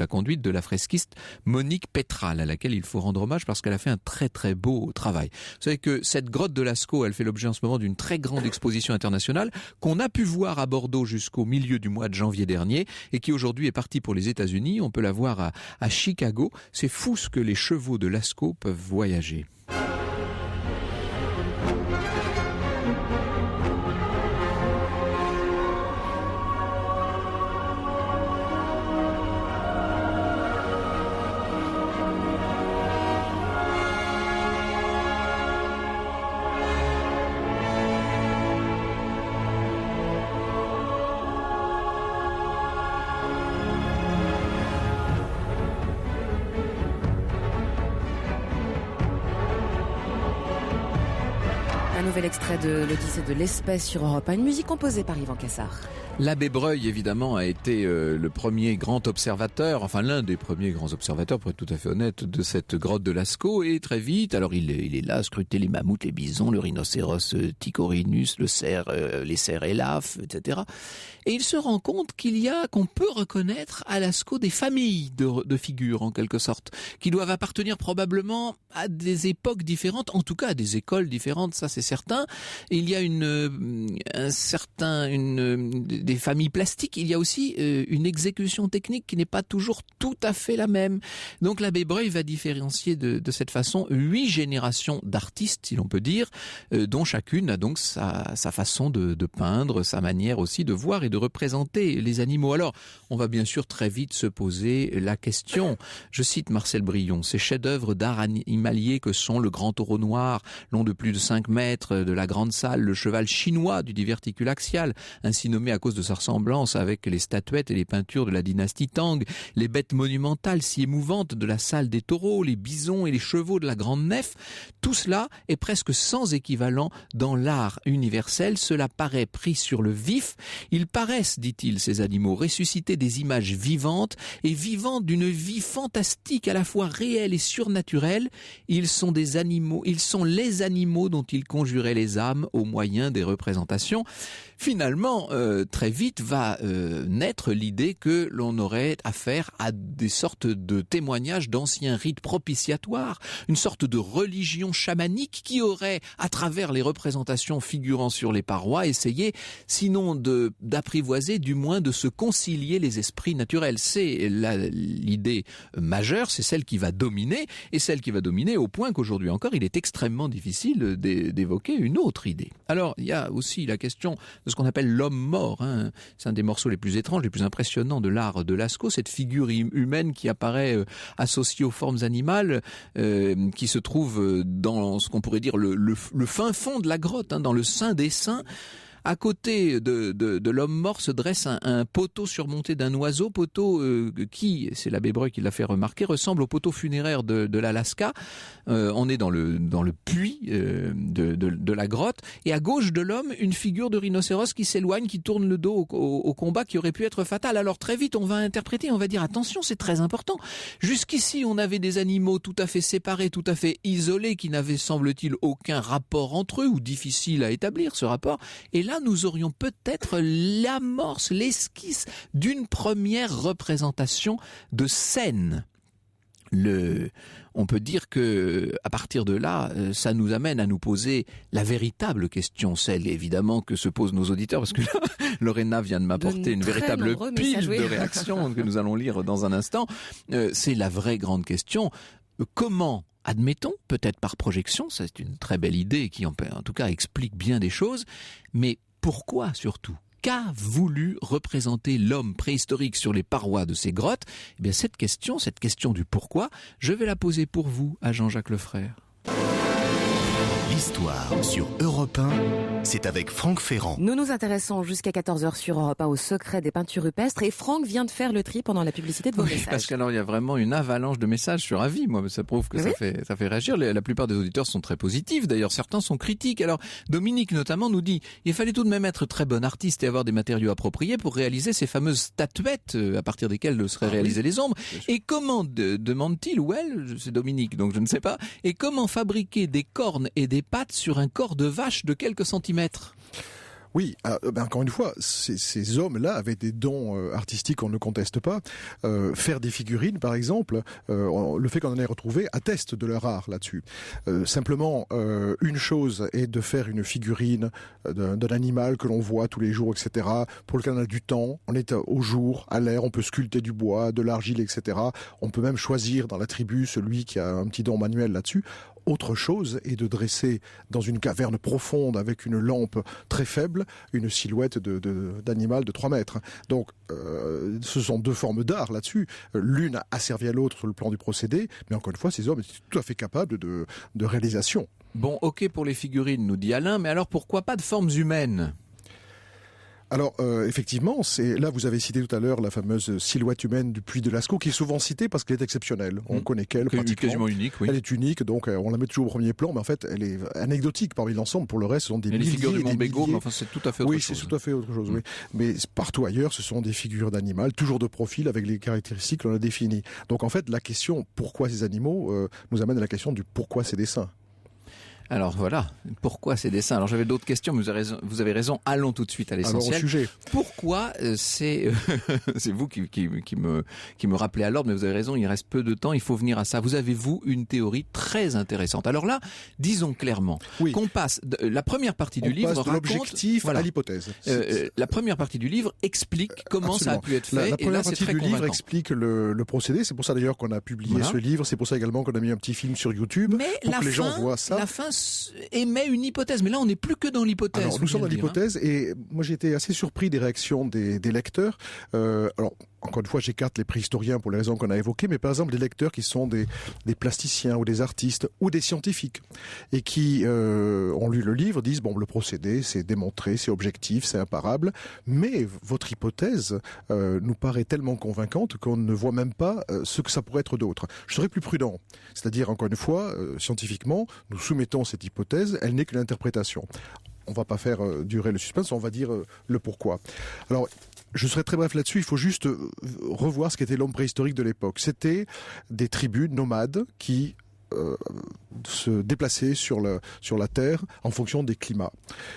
conduite de la fresquiste Monique Pétral, à laquelle il faut rendre hommage parce qu'elle a fait un très très beau travail. Vous savez que cette grotte de Lascaux, elle fait l'objet en ce moment d'une très grande exposition internationale qu'on a pu voir à Bordeaux jusqu'au milieu du mois de janvier dernier et qui aujourd'hui est partie pour les États-Unis. On peut la voir à Chicago. C'est fou ce que les chevaux de Lascaux peuvent voyager. Un nouvel extrait de l'Odyssée de l'espèce sur Europe 1, une musique composée par Yvan Cassard. L'abbé Breuil, évidemment, a été le premier grand observateur, enfin l'un des premiers grands observateurs, pour être tout à fait honnête, de cette grotte de Lascaux. Et très vite, alors il est là à scruter les mammouths, les bisons, le rhinocéros ticorinus, le cerf, les cerfs élaphes, etc. Et il se rend compte qu'on peut reconnaître à Lascaux des familles de figures, en quelque sorte, qui doivent appartenir probablement à des époques différentes, en tout cas à des écoles différentes, ça c'est certain. Et il y a des familles plastiques, il y a aussi une exécution technique qui n'est pas toujours tout à fait la même. Donc l'abbé Breuil va différencier de cette façon 8 générations d'artistes, si l'on peut dire, dont chacune a donc sa façon de peindre, sa manière aussi de voir et de représenter les animaux. Alors, on va bien sûr très vite se poser la question. Je cite Marcel Brillon, ces chefs-d'œuvre d'art animalier que sont le grand taureau noir, long de plus de 5 mètres, de la grande salle, le cheval chinois du diverticule axial, ainsi nommé à cause de sa ressemblance avec les statuettes et les peintures de la dynastie Tang, les bêtes monumentales si émouvantes de la salle des taureaux, les bisons et les chevaux de la grande nef, tout cela est presque sans équivalent dans l'art universel. Cela paraît pris sur le vif. Ils paraissent, dit-il, ces animaux, ressusciter des images vivantes et vivantes d'une vie fantastique, à la fois réelle et surnaturelle. Ils sont les animaux dont ils conjuraient les âmes au moyen des représentations. Finalement, très vite va naître l'idée que l'on aurait affaire à des sortes de témoignages d'anciens rites propitiatoires, une sorte de religion chamanique qui aurait, à travers les représentations figurant sur les parois, essayé, sinon d'apprivoiser, du moins de se concilier les esprits naturels. C'est l'idée majeure, c'est celle qui va dominer, et celle qui va dominer au point qu'aujourd'hui encore, il est extrêmement difficile d'évoquer une autre idée. Alors, il y a aussi la question de ce qu'on appelle l'homme mort. C'est un des morceaux les plus étranges, les plus impressionnants de l'art de Lascaux, cette figure humaine qui apparaît associée aux formes animales, qui se trouve dans ce qu'on pourrait dire le fin fond de la grotte, dans le sein des saints. À côté de l'homme mort se dresse un poteau surmonté d'un oiseau, poteau qui, c'est l'abbé Breuil qui l'a fait remarquer, ressemble au poteau funéraire de l'Alaska. On est dans le puits de la grotte, et à gauche de l'homme, une figure de rhinocéros qui s'éloigne, qui tourne le dos au combat qui aurait pu être fatal. Alors très vite, on va interpréter, on va dire attention, c'est très important. Jusqu'ici, on avait des animaux tout à fait séparés, tout à fait isolés, qui n'avaient, semble-t-il, aucun rapport entre eux, ou difficile à établir ce rapport. Et là, nous aurions peut-être l'amorce, l'esquisse d'une première représentation de scène. On peut dire que, à partir de là, ça nous amène à nous poser la véritable question, celle évidemment que se posent nos auditeurs, parce que là, Lorena vient de m'apporter une véritable pile de réactions que nous allons lire dans un instant. C'est la vraie grande question. Comment, admettons, peut-être par projection, c'est une très belle idée qui en tout cas explique bien des choses, mais pourquoi surtout ? Qu'a voulu représenter l'homme préhistorique sur les parois de ces grottes ? Eh bien, cette question du pourquoi, je vais la poser pour vous à Jean-Jacques Lefrère. L'histoire sur Europe 1, c'est avec Franck Ferrand. Nous nous intéressons jusqu'à 14h sur Europe 1 au secret des peintures rupestres, et Franck vient de faire le tri pendant la publicité de vos messages. Parce qu'alors il y a vraiment une avalanche de messages sur avis. Moi, ça prouve que ça fait réagir. La plupart des auditeurs sont très positifs. D'ailleurs, certains sont critiques. Alors, Dominique notamment nous dit, il fallait tout de même être très bon artiste et avoir des matériaux appropriés pour réaliser ces fameuses statuettes à partir desquelles seraient réalisées les ombres. Et comment, demande-t-il, ou elle, c'est Dominique, donc je ne sais pas, et comment fabriquer des cornes et des pattes sur un corps de vache de quelques centimètres? Oui, encore une fois, ces hommes-là avaient des dons artistiques qu'on ne conteste pas. Faire des figurines, par exemple, le fait qu'on en ait retrouvé atteste de leur art là-dessus. Simplement, une chose est de faire une figurine d'un animal que l'on voit tous les jours, etc., pour lequel on a du temps, on est au jour, à l'air, on peut sculpter du bois, de l'argile, etc. On peut même choisir dans la tribu celui qui a un petit don manuel là-dessus. Autre chose est de dresser dans une caverne profonde avec une lampe très faible une silhouette d'animal de 3 mètres. Donc ce sont deux formes d'art là-dessus. L'une a servi à l'autre sur le plan du procédé, mais encore une fois, ces hommes étaient tout à fait capables de réalisation. Bon, ok pour les figurines, nous dit Alain, mais alors pourquoi pas de formes humaines ? Alors effectivement, là vous avez cité tout à l'heure la fameuse silhouette humaine du puits de Lascaux, qui est souvent citée parce qu'elle est exceptionnelle. On connaît qu'elle pratiquement. Quasiment unique, oui. Elle est unique, donc on la met toujours au premier plan, mais en fait elle est anecdotique parmi l'ensemble. Pour le reste, ce sont des milliers, les figures du et des Mont-Bégaud, milliers. mais enfin c'est tout à fait autre chose. Oui, c'est tout à fait autre chose. Oui. Mais partout ailleurs, ce sont des figures d'animal, toujours de profil avec les caractéristiques que l'on a définies. Donc en fait, la question pourquoi ces animaux nous amène à la question du pourquoi ces dessins. Alors voilà, pourquoi ces dessins ? Alors j'avais d'autres questions, mais vous avez raison, allons tout de suite à l'essentiel. Alors au sujet. Pourquoi c'est vous qui me rappelez à l'ordre, mais vous avez raison, il reste peu de temps, il faut venir à ça. Vous avez, vous, une théorie très intéressante. Alors là, disons clairement qu'on passe, la première partie du livre raconte... l'objectif à l'hypothèse. La première partie du livre explique comment ça a pu être fait, la et là c'est partie très du convaincant. livre explique le procédé, c'est pour ça d'ailleurs qu'on a publié ce livre, c'est pour ça également qu'on a mis un petit film sur YouTube, mais pour que les gens voient ça. La fin émet une hypothèse, mais là on n'est plus que dans l'hypothèse. Alors, nous sommes dans l'hypothèse, et moi j'ai été assez surpris des réactions des lecteurs. Alors encore une fois, j'écarte les préhistoriens pour les raisons qu'on a évoquées, mais par exemple des lecteurs qui sont des plasticiens ou des artistes ou des scientifiques et qui ont lu le livre, disent bon, le procédé c'est démontré, c'est objectif, c'est imparable, mais votre hypothèse nous paraît tellement convaincante qu'on ne voit même pas ce que ça pourrait être d'autre. Je serais plus prudent, c'est-à-dire encore une fois, scientifiquement, nous soumettons cette hypothèse, elle n'est que l'interprétation. On va pas faire durer le suspense, on va dire le pourquoi. Alors, je serai très bref là-dessus, il faut juste revoir ce qu'était l'homme préhistorique de l'époque. C'était des tribus nomades qui se déplaçaient sur la terre en fonction des climats.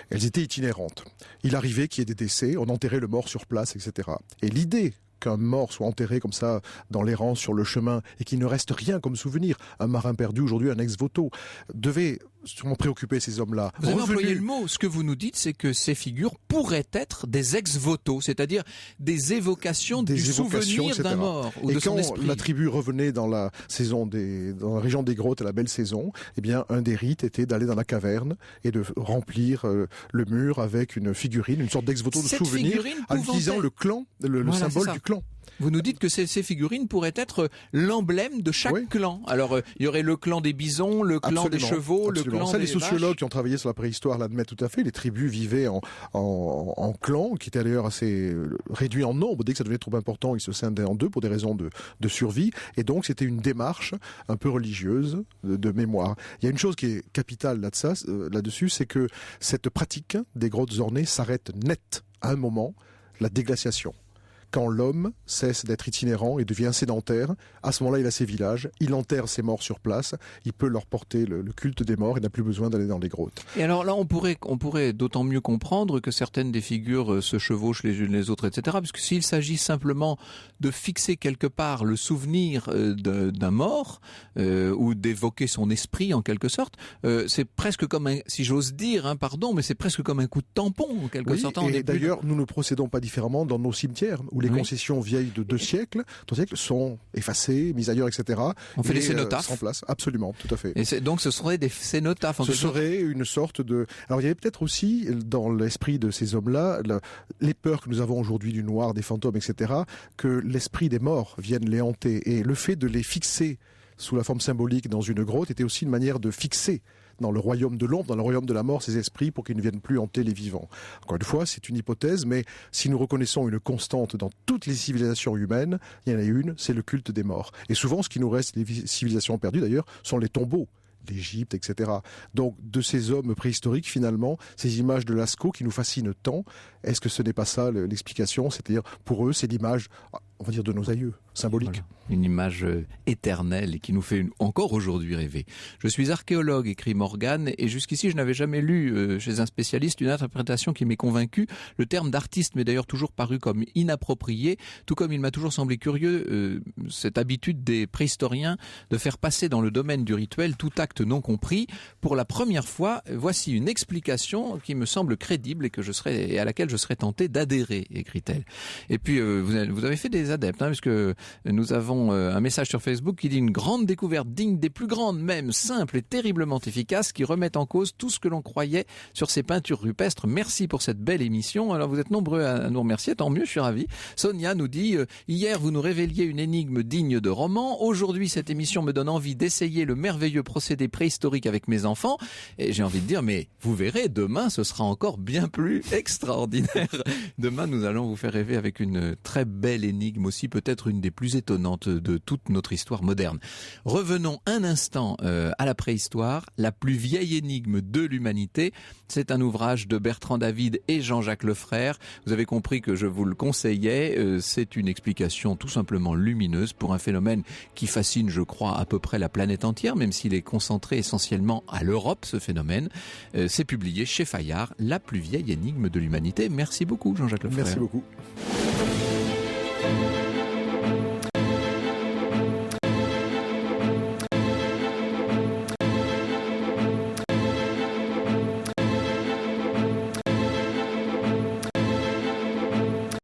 Elles étaient itinérantes. Il arrivait qu'il y ait des décès, on enterrait le mort sur place, etc. Et l'idée qu'un mort soit enterré comme ça dans l'errance sur le chemin et qu'il ne reste rien comme souvenir, un marin perdu aujourd'hui, un ex-voto, devait sûrement préoccuper ces hommes-là. Vous avez employé le mot, ce que vous nous dites, c'est que ces figures pourraient être des ex-voto, c'est-à-dire des évocations du souvenir d'un mort ou de son esprit. Et quand la tribu revenait dans la région des grottes à la belle saison, eh bien un des rites était d'aller dans la caverne et de remplir le mur avec une figurine, une sorte d'ex-voto de souvenir, en utilisant le clan, le symbole du clan. Vous nous dites que ces figurines pourraient être l'emblème de chaque clan. Alors, il y aurait le clan des bisons, le clan des chevaux, le clan des Les sociologues vaches. qui ont travaillé sur la préhistoire l'admettent tout à fait. Les tribus vivaient en clans, qui étaient d'ailleurs assez réduits en nombre. Dès que ça devenait trop important, ils se scindaient en deux pour des raisons de survie. Et donc, c'était une démarche un peu religieuse de mémoire. Il y a une chose qui est capitale là-dessus, c'est que cette pratique des grottes ornées s'arrête net à un moment, la déglaciation. Quand l'homme cesse d'être itinérant et devient sédentaire, à ce moment-là, il a ses villages, il enterre ses morts sur place, il peut leur porter le culte des morts et n'a plus besoin d'aller dans les grottes. Et alors là, on pourrait d'autant mieux comprendre que certaines des figures se chevauchent les unes les autres, etc. Puisque s'il s'agit simplement de fixer quelque part le souvenir d'un mort ou d'évoquer son esprit en quelque sorte, c'est presque comme si j'ose dire, pardon, mais c'est presque comme un coup de tampon en quelque sorte. Et d'ailleurs, nous ne procédons pas différemment dans nos cimetières, où les concessions vieilles de 2 siècles sont effacées, mises ailleurs, etc. On fait des cénotaphes. En place, absolument, tout à fait. Et donc ce seraient des cénotaphes. Ce serait une sorte de... Alors il y avait peut-être aussi, dans l'esprit de ces hommes-là, les peurs que nous avons aujourd'hui du noir, des fantômes, etc., que l'esprit des morts vienne les hanter. Et le fait de les fixer sous la forme symbolique dans une grotte était aussi une manière de fixer dans le royaume de l'ombre, dans le royaume de la mort, ces esprits pour qu'ils ne viennent plus hanter les vivants. Encore une fois, c'est une hypothèse, mais si nous reconnaissons une constante dans toutes les civilisations humaines, il y en a une, c'est le culte des morts. Et souvent, ce qui nous reste, les civilisations perdues d'ailleurs, sont les tombeaux d'Égypte, etc. Donc, de ces hommes préhistoriques, finalement, ces images de Lascaux qui nous fascinent tant, est-ce que ce n'est pas ça l'explication? C'est-à-dire, pour eux, c'est l'image, on va dire, de nos aïeux, symbolique. Voilà. Une image éternelle et qui nous fait encore aujourd'hui rêver. Je suis archéologue, écrit Morgane, et jusqu'ici je n'avais jamais lu chez un spécialiste une interprétation qui m'ait convaincu. Le terme d'artiste m'est d'ailleurs toujours paru comme inapproprié, tout comme il m'a toujours semblé curieux cette habitude des préhistoriens de faire passer dans le domaine du rituel tout acte non compris. Pour la première fois, voici une explication qui me semble crédible et à laquelle je serais tenté d'adhérer, écrit-elle. Et puis vous avez fait des adeptes, puisque nous avons un message sur Facebook qui dit une grande découverte digne des plus grandes, même simple et terriblement efficace, qui remettent en cause tout ce que l'on croyait sur ces peintures rupestres. Merci pour cette belle émission. Alors vous êtes nombreux à nous remercier, tant mieux, je suis ravi. Sonia nous dit hier vous nous révéliez une énigme digne de roman. Aujourd'hui cette émission me donne envie d'essayer le merveilleux procédé préhistorique avec mes enfants. Et j'ai envie de dire mais vous verrez, demain ce sera encore bien plus extraordinaire. Demain nous allons vous faire rêver avec une très belle énigme aussi, peut-être une des plus étonnantes de toute notre histoire moderne. Revenons un instant à la préhistoire, la plus vieille énigme de l'humanité. C'est un ouvrage de Bertrand David et Jean-Jacques Lefrère. Vous avez compris que je vous le conseillais. C'est une explication tout simplement lumineuse pour un phénomène qui fascine, je crois, à peu près la planète entière, même s'il est concentré essentiellement à l'Europe, ce phénomène. C'est publié chez Fayard, la plus vieille énigme de l'humanité. Merci beaucoup, Jean-Jacques Lefrère. Merci beaucoup.